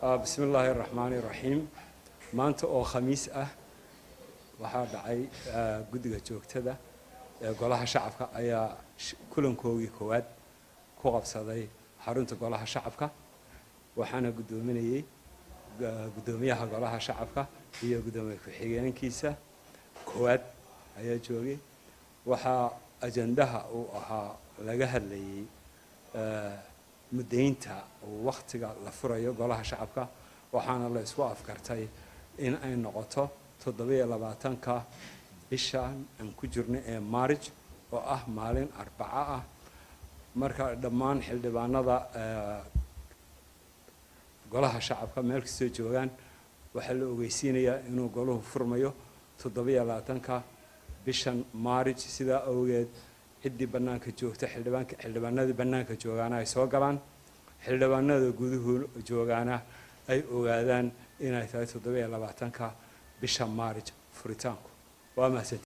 بسم الله الرحمن الرحيم maanta oo khamiis ah waxa dhacay guddiga joogtada ee golaha shacabka ayaa kulankoogii koowaad ku qabsaday xarunta golaha shacabka waxaana gudoominayay gudoomiyaha golaha shacabka iyo gudoomiye ku-xigeenkiisa koowaad ayaa joogay waxa ajandaha uu ahaa laga hadlayay mudaynta waqtiga la furayo golaha shacabka waxaana la isku afkartay in ay noqoto 27ka bishan aan ku jirno ee March oo ah maalin Arbaca ah marka dhammaan xildhibaanada golaha shacabka meel kasta joogan waxa la ogeysiinayaa inuu goluhu furmayo 27ka bishan March sida awgeed cidii banaanka joogta xildhibaanada banaanka joogaana ay soo galaan xildhibaanada guduhu joogaana ay ogaadaan inay tahay 27ka bisha March furitaanku waa mahadsan